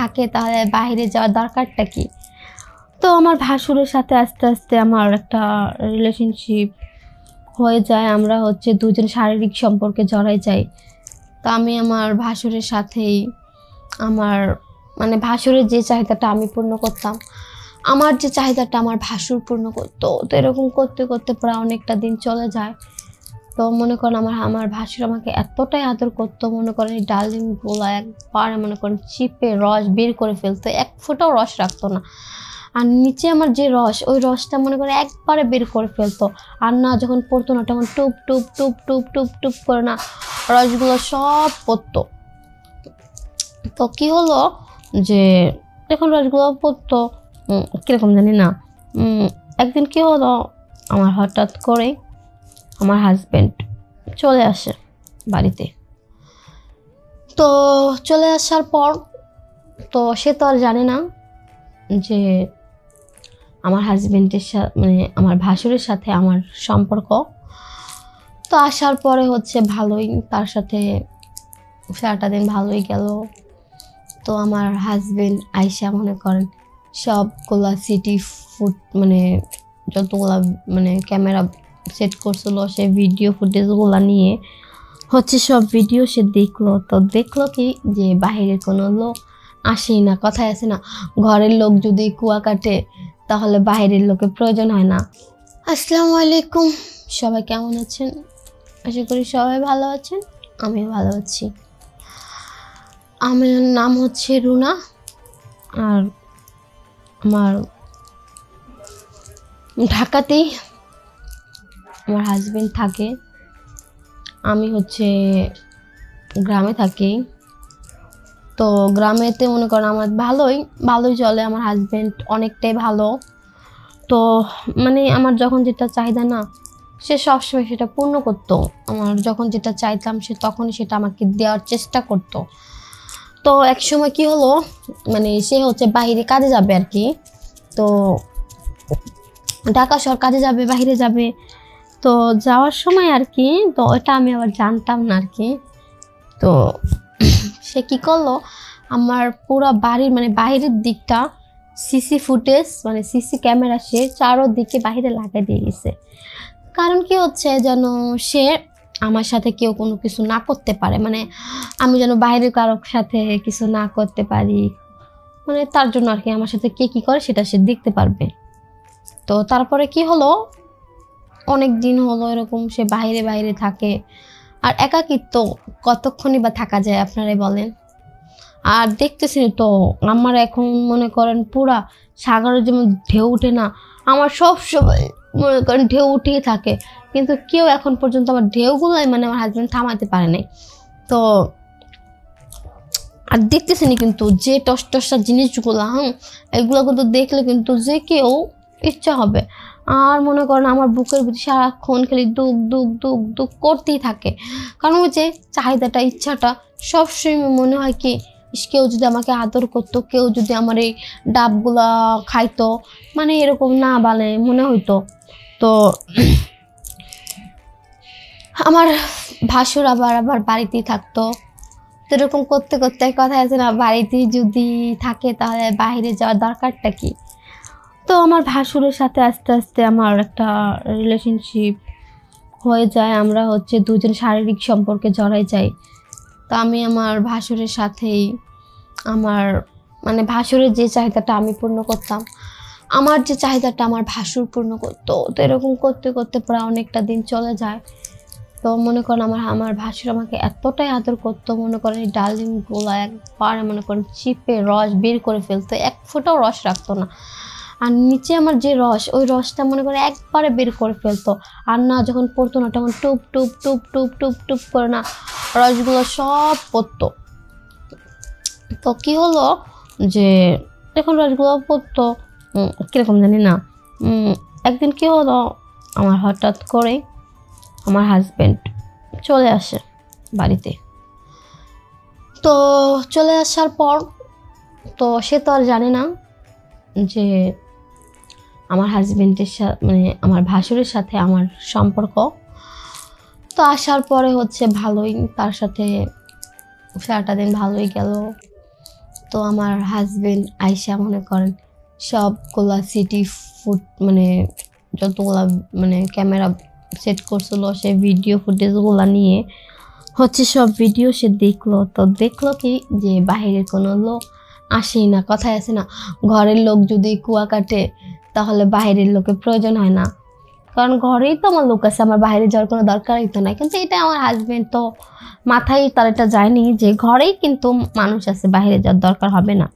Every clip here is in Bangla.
থাকে তাহলে বাইরে যাওয়ার দরকারটা কি। তো আমার ভাসুরের সাথে আস্তে আস্তে আমার একটা রিলেশনশিপ হয়ে যায়, আমরা দুজন শারীরিক সম্পর্কে জড়াই যাই। তো আমি আমার ভাসুরের সাথেই আমার ভাসুরের যে চাহিদাটা আমি পূর্ণ করতাম, আমার যে চাহিদাটা আমার ভাসুর পূর্ণ করতো। তো এরকম করতে করতে প্রায় অনেকটা দিন চলে যায়। তো মনে করেন আমার ভাসুর আমাকে এতটাই আদর করতো, মনে করেন এই ডালিমগুলো একবার মনে করেন চিপে রস বের করে ফেলতো, এক ফোঁটাও রস রাখতো না। আর নিচে আমার যে রস, ওই রসটা মনে করে একবারে বের করে ফেলতো। আর না যখন পড়তো না তখন টুপ টুপ টুপ টুপ টুপ টুপ করে না রসগুলো সব পড়তো। তো কি হলো যে যখন রসগুলো পড়তো কিরকম জানি না, একদিন কি হলো, আমার হঠাৎ করে আমার হাজব্যান্ড চলে আসে বাড়িতে। তো চলে আসার পর তো সে তো আর জানে না যে আমার হাজব্যান্ডের সাথে আমার ভাসুরের সাথে আমার সম্পর্ক। তো আসার পরে ভালোই, তার সাথে সারাটা দিন ভালোই গেল। তো আমার হাজব্যান্ড আইসা মনে করেন সবগুলা সিটি ফুট যতগুলা ক্যামেরা সেট করছিল, সে ভিডিও ফুটেজগুলো নিয়ে সব ভিডিও সে দেখলো। তো দেখলো কি যে বাহিরের কোনো লোক আসেই না, কথায় আছে না, ঘরের লোক যদি কুয়া কাটে তাহলে বাইরের লোকের প্রয়োজন হয় না। আসসালামু আলাইকুম, সবাই কেমন আছেন? আশা করি সবাই ভালো আছেন, আমিও ভালো আছি। আমার নাম রুনা, আর আমার ঢাকাতেই আমার হাজব্যান্ড থাকে, আমি গ্রামে থাকি। তো গ্রামেতে মনে করেন আমার ভালোই চলে, আমার হাজব্যান্ড অনেকটাই ভালো। তো আমার যখন যেটা চাহিদা না, সে সবসময় সেটা পূর্ণ করতো। আমার যখন যেটা চাইতাম সে তখনই সেটা আমাকে দেওয়ার চেষ্টা করতো। তো এক সময় কি হলো, সে বাইরে কাজে যাবে আর কি। তো ঢাকা শহর কাজে যাবে, বাইরে যাবে। তো যাওয়ার সময় আর কি, তো এটা আমি আবার জানতাম না আর কি। তো সে কি করলো, আমার পুরো বাড়ির বাইরের দিকটা সিসি ফুটেজ সিসি ক্যামেরা সে চারোদিকে বাইরে লাগাই দিয়ে গেছে। কারণ কি যেন সে আমার সাথে কেউ কোনো কিছু না করতে পারে, আমি যেন বাইরের কারোর সাথে কিছু না করতে পারি, তার জন্য আর কি আমার সাথে কে কী করে সেটা সে দেখতে পারবে। তো তারপরে কি হলো, অনেক দিন হলো এরকম সে বাইরে বাইরে থাকে। আর একাকিত্ব কতক্ষণই বা থাকা যায় আপনারাই বলেন। আর দেখতেছি তো আমার এখন মনে করেন পুরা সাগরের যেমন ঢেউ উঠে না, আমার সব সময় মনে করেন ঢেউ উঠেই থাকে, কিন্তু কেউ এখন পর্যন্ত আমার ঢেউগুলোই আমার হাজব্যান্ড থামাতে পারে নাই। তো আর দেখতেছিনি কিন্তু যে টসটসা জিনিসগুলো এগুলো কিন্তু দেখলে কিন্তু যে কেউ ইচ্ছা হবে। আর মনে করেন আমার বুকের ভিতরে সারাক্ষণ খালি দুঃখ দুঃখ দুঃখ দুঃখ করতেই থাকে। কারণ ওই যে চাহিদাটা, ইচ্ছাটা সবসময় মনে হয় কি, কেউ যদি আমাকে আদর করতো, কেউ যদি আমার এই ডাবগুলা খাইতো, এরকম না মনে হইতো। তো আমার ভাসুর আবার বাড়িতেই থাকতো। তো এরকম করতে করতে কথা আছে না, বাড়িতেই যদি থাকে তাহলে বাইরে যাওয়ার দরকারটা কি। তো আমার ভাসুরের সাথে আস্তে আস্তে আমার একটা রিলেশনশিপ হয়ে যায়, আমরা দুজন শারীরিক সম্পর্কে জড়াই যাই। তো আমি আমার ভাসুরের সাথেই আমার ভাসুরের যে চাহিদাটা আমি পূর্ণ করতাম, আমার যে চাহিদাটা আমার ভাসুর পূর্ণ করতো। তো এরকম করতে করতে প্রায় অনেকটা দিন চলে যায়। তো মনে করেন আমার ভাসুর আমাকে এতটাই আদর করতো, মনে করেন এই ডালিমগুলো একবার মনে করেন চিপে রস বের করে ফেলতো, এক ফোঁটাও রস রাখতো না। আর নিচে আমার যে রস, ওই রসটা মনে করে একবারে বের করে ফেলতো। আর না যখন পড়তো না তখন টুপ টুপ টুপ টুপ টুপ টুপ করে না রসগুলো সব পড়তো। তো কি হলো যে যখন রসগুলো পড়তো কিরকম জানি না, একদিন কি হলো, আমার হঠাৎ করে আমার হাজব্যান্ড চলে আসে বাড়িতে। তো চলে আসার পর তো সে তো আর জানে না যে আমার হাজব্যান্ডের সাথে আমার ভাসুরের সাথে আমার সম্পর্ক। তো আসার পরে ভালোই, তার সাথে সারাটা দিন ভালোই গেল। তো আমার হাজবেন্ড আইসা মনে করেন সবগুলা সিটি ফুট মানে যতগুলা মানে ক্যামেরা সেট করছিল সে ভিডিও ফুটেজগুলো নিয়ে হচ্ছে সব ভিডিও সে দেখলো। তো দেখলো কি যে বাহিরের কোনো লোক আসেই না, কথায় আছে না ঘরের লোক যদি কুয়া কাটে তাহলে বাহিরের লোকের প্রয়োজন হয় না, কারণ ঘরেই তো আমার লোক আছে, আমার বাইরে যাওয়ার কোনো দরকারই তো নাই। কিন্তু এটা আমার হাজবেন্ড তো মাথায় তার এটা যায়নি যে ঘরেই কিন্তু মানুষ আছে, বাইরে যাওয়ার দরকার হবে না।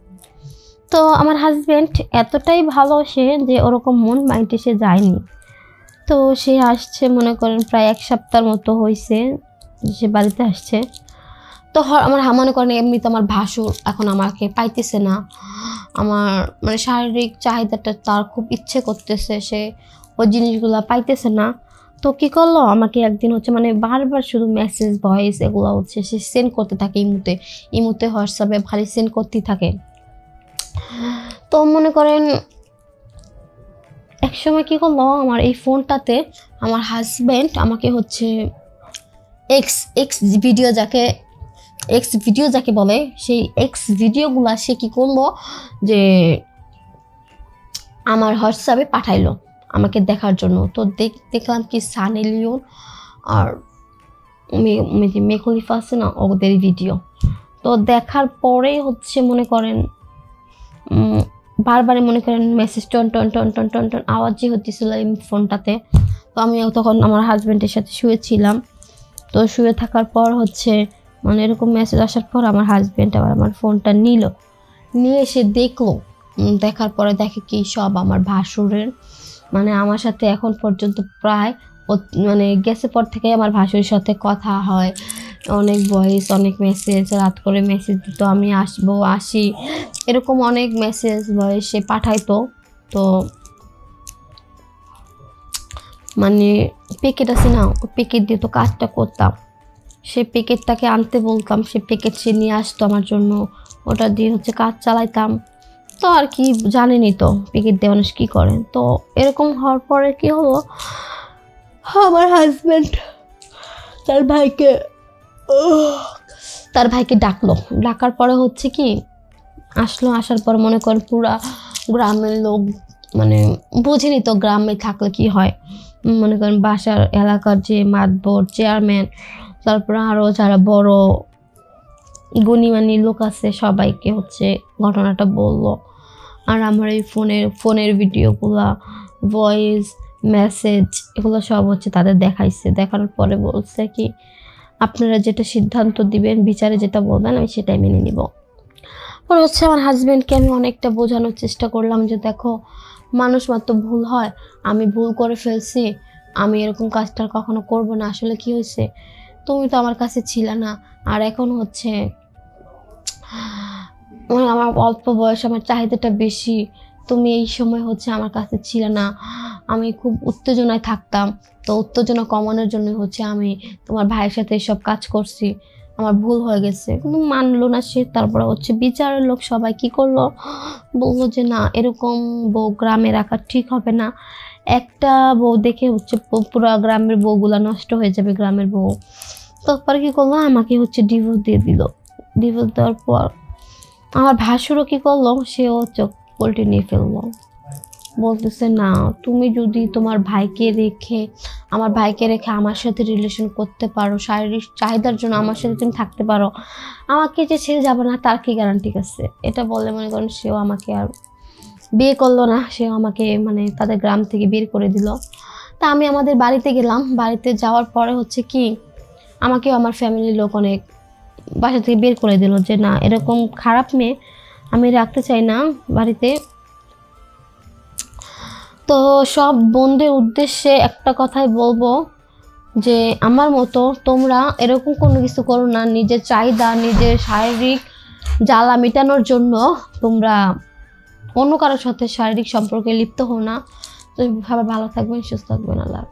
তো আমার হাজবেন্ড এতটাই ভালোবাসে যে ওরকম মন মাইন্ডে সে যায়নি। তো সে আসছে মনে করেন প্রায় 1 সপ্তাহের মতো হয়েছে সে বাড়িতে আসছে। তো আমার মনে করেন এমনি তো আমার ভাসুর এখন আমাকে পাইতেছে না, আমার মানে শারীরিক চাহিদাটা তার খুব ইচ্ছে করতেছে, সে ওই জিনিসগুলো পাইতেছে না। তো কী করলো আমাকে একদিন হচ্ছে মানে বারবার শুধু মেসেজ ভয়েস এগুলো হচ্ছে সে সেন্ড করতে থাকে, ইমুতে হোয়াটসঅ্যাপে ভারী সেন্ড করতেই থাকে। তো মনে করেন এক সময় কী করলো আমার এই ফোনটাতে আমার হাজব্যান্ড আমাকে হচ্ছে এক্স ভিডিও যাকে বলে সেই এক্স ভিডিওগুলা সে কী করলো যে আমার হোয়াটসঅ্যাপে পাঠাইলো আমাকে দেখার জন্য। তো দেখলাম কি সানি লিওন আর মে খলিফা আছে না ওদের ভিডিও। তো দেখার পরেই হচ্ছে মনে করেন বারবার মনে করেন মেসেজ টন টন টন টন টন টন আওয়াজই হচ্ছিল এই ফোনটাতে। তো আমি তখন আমার হাজব্যান্ডের সাথে শুয়েছিলাম। তো শুয়ে থাকার পর হচ্ছে মানে এরকম মেসেজ আসার পর আমার হাজব্যান্ড আবার আমার ফোনটা নিয়ে এসে দেখলো। দেখার পরে দেখে কি সব আমার ভাসুরের, মানে আমার সাথে এখন পর্যন্ত প্রায় মানে গেছে পর থেকে আমার ভাসুরের সাথে কথা হয়, অনেক ভয়েস অনেক মেসেজ, রাত করে মেসেজ দিত আমি আসি এরকম অনেক মেসেজ ভয়েস সে পাঠাইতো। তো মানে প্যাকেট আছে না ওই প্যাকেট দিয়ে তো কাজটা করতাম, সে প্যাকেটটাকে আনতে বলতাম, সে প্যাকেট সে নিয়ে আসতো আমার জন্য, ওটা দিয়ে হচ্ছে কাজ চালাইতাম। তো আর কি জানেনি তো প্যাকেট দিয়ে মানুষ কী করে। তো এরকম হওয়ার পরে কি হলো আমার হাজব্যান্ড তার ভাইকে ডাকার পরে হচ্ছে কি আসার পর মনে করেন পুরা গ্রামের লোক মানে বুঝেনি তো গ্রামে থাকলে কি হয়, মনে করেন বাসার এলাকার যে মাতবর চেয়ারম্যান তারপরে আরও যারা বড় গুণীমানী লোক আছে সবাইকে হচ্ছে ঘটনাটা বললো। আর আমার এই ফোনের ভিডিওগুলা ভয়েস মেসেজ এগুলো সব হচ্ছে তাদের দেখানোর পরে বলছে কি আপনারা যেটা সিদ্ধান্ত দিবেন বিচারে যেটা বলবেন আমি সেটাই মেনে নিব। পরে হচ্ছে আমার হাজব্যান্ডকে আমি অনেকটা বোঝানোর চেষ্টা করলাম যে দেখো মানুষ মাত্র ভুল হয়, আমি ভুল করে ফেলছি, আমি এরকম কাজটা কখনো করব না। আসলে কি হয়েছে তুমি তো আমার কাছে ছিলে না, আর এখন হচ্ছে আমার অল্প বয়স, আমার চাহিদাটা বেশি, তুমি এই সময় হচ্ছে আমার কাছে ছিলে না, আমি খুব উত্তেজনায় থাকতাম, তো উত্তেজনা কমানোর জন্য হচ্ছে আমি তোমার ভাইয়ের সাথে এসব কাজ করছি, আমার ভুল হয়ে গেছে। কিন্তু মানলো না সে। তারপরে হচ্ছে বিচারের লোক সবাই কি করলো বললো যে না এরকম বউ গ্রামে রাখা ঠিক হবে না, একটা বউ দেখে হচ্ছে পুরো গ্রামের বউগুলা নষ্ট হয়ে যাবে গ্রামের বউ। তারপরে কি করলো আমাকে হচ্ছে ডিভোর্স দিয়ে দিল। ডিভোর্স দেওয়ার পর আমার ভাসুরও কি করলো সেও চোখ পল্টে নিয়ে ফেললো, বলতেছে না তুমি যদি তোমার ভাইকে রেখে আমার সাথে রিলেশন করতে পারো, শারীরিক চাহিদার জন্য আমার সাথে তুমি থাকতে পারো, আমাকে যে ছেড়ে যাবে না তার কি গ্যারান্টি আছে। এটা বললে মনে করেন সেও আমাকে আর বিয়ে করলো না, সেও আমাকে মানে তাদের গ্রাম থেকে বের করে দিল। তা আমি আমাদের বাড়িতে গেলাম, বাড়িতে যাওয়ার পরে হচ্ছে কি আমাকেও আমার ফ্যামিলির লোক অনেক বাসা থেকে বের করে দিল যে না এরকম খারাপ মেয়ে আমি রাখতে চাই না বাড়িতে। তো সব বোনদের উদ্দেশ্যে একটা কথাই বলবো যে আমার মতো তোমরা এরকম কোনো কিছু করো না, নিজের চাহিদা নিজের শারীরিক জ্বালা মেটানোর জন্য তোমরা অন্য কারোর সাথে শারীরিক সম্পর্কে লিপ্ত হও না। তো ভালো থাকবেন, সুস্থ থাকবেন, আল্লাহ।